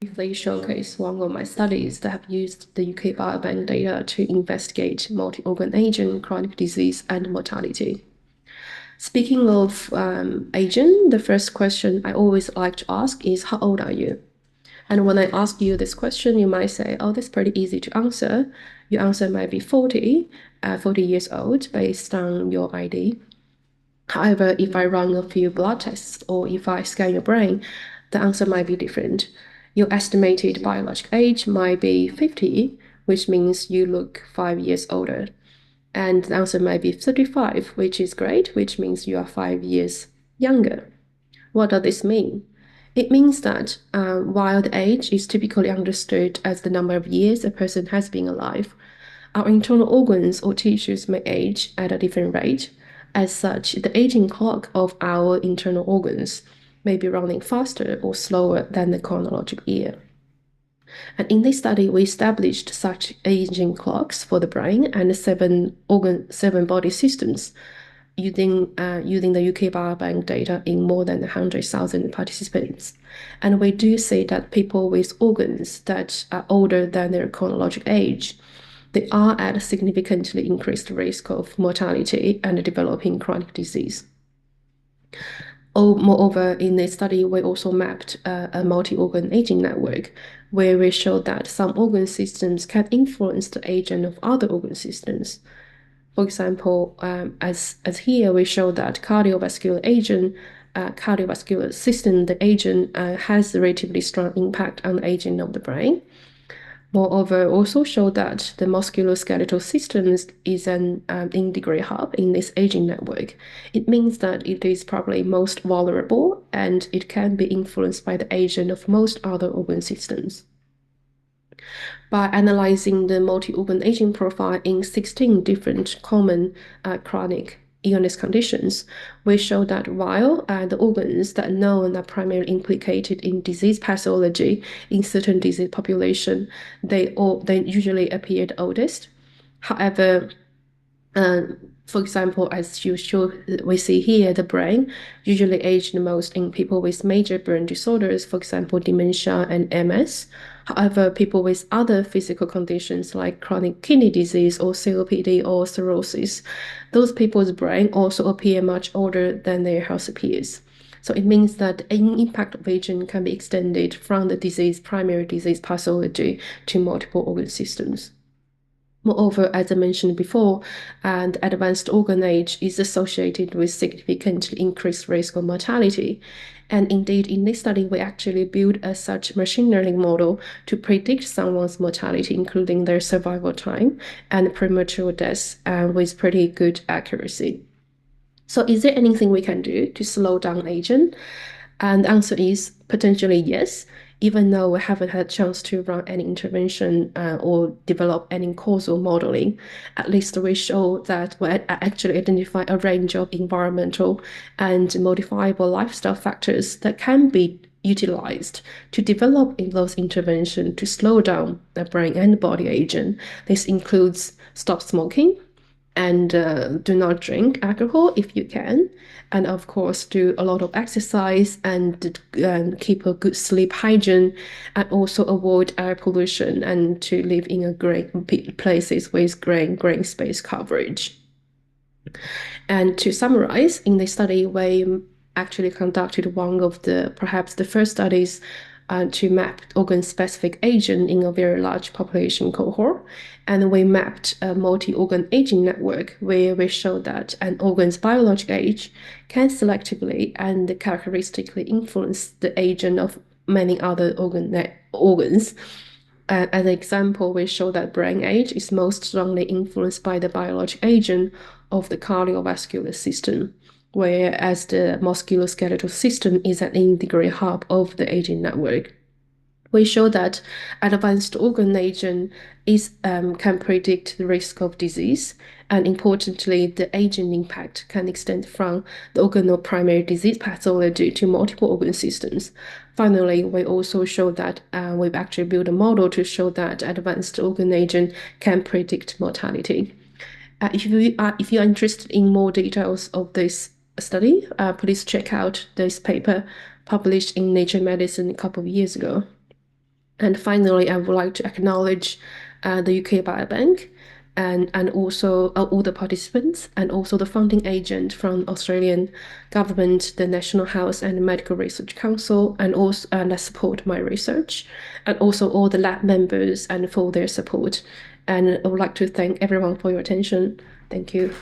Briefly showcase one of my studies that have used the UK Biobank data to investigate multi-organ aging, chronic disease, and mortality. Speaking of aging, the first question I always like to ask is, how old are you? And when I ask you this question, you might say, oh, that's pretty easy to answer. Your answer might be 40 years old based on your ID. However, if I run a few blood tests or if I scan your brain, the answer might be different. Your estimated biological age might be 50, which means you look 5 years older. And the answer might be 35, which is great, which means you are 5 years younger. What does this mean? It means that while the age is typically understood as the number of years a person has been alive, our internal organs or tissues may age at a different rate. As such, the aging clock of our internal organs may be running faster or slower than the chronological year. And in this study, we established such aging clocks for the brain and seven body systems using the UK Biobank data in more than 100,000 participants. And we do see that people with organs that are older than their chronological age, they are at a significantly increased risk of mortality and developing chronic disease. Moreover, in this study, we also mapped a multi-organ aging network where we showed that some organ systems can influence the aging of other organ systems. For example, as here, we show that cardiovascular system, the aging has a relatively strong impact on the aging of the brain. Moreover, also show that the musculoskeletal system is an integrated hub in this aging network. It means that it is probably most vulnerable and it can be influenced by the aging of most other organ systems. By analyzing the multi-organ aging profile in 16 different common chronic illness conditions, we show that while the organs that are known are primarily implicated in disease pathology in certain disease population, they usually appear the oldest. However, uh, for example, as we see here, the brain usually ages the most in people with major brain disorders, for example, dementia and MS. However, people with other physical conditions like chronic kidney disease or COPD or cirrhosis, those people's brain also appear much older than their healthy peers. So it means that an impact of aging can be extended from the primary disease pathology to multiple organ systems. Moreover, as I mentioned before, and advanced organ age is associated with significantly increased risk of mortality. And indeed, in this study, we actually built such machine learning model to predict someone's mortality, including their survival time and premature deaths, with pretty good accuracy. So is there anything we can do to slow down aging? And the answer is potentially yes, even though we haven't had a chance to run any intervention or develop any causal modeling. At least we show that we actually identify a range of environmental and modifiable lifestyle factors that can be utilized to develop in those interventions to slow down the brain and body aging. This includes stop smoking, and do not drink alcohol if you can. And of course, do a lot of exercise and keep a good sleep hygiene, and also avoid air pollution and to live in a great places with green space coverage. And to summarize, in this study, we actually conducted one of the perhaps the first studies to map organ-specific aging in a very large population cohort. And we mapped a multi-organ aging network where we showed that an organ's biological age can selectively and characteristically influence the aging of many other organs. As an example, we show that brain age is most strongly influenced by the biological aging of the cardiovascular system, whereas the musculoskeletal system is an integrated hub of the aging network. We show that advanced organ aging can predict the risk of disease, and importantly, the aging impact can extend from the organ primary disease pathology to multiple organ systems. Finally, we also show that we've actually built a model to show that advanced organ aging can predict mortality. If you are interested in more details of this study, please check out this paper published in Nature Medicine a couple of years ago. And finally, I would like to acknowledge the UK Biobank and also all the participants and also the funding agent from Australian government, the National Health and Medical Research Council, and also that support my research, and also all the lab members and for their support. And I would like to thank everyone for your attention. Thank you.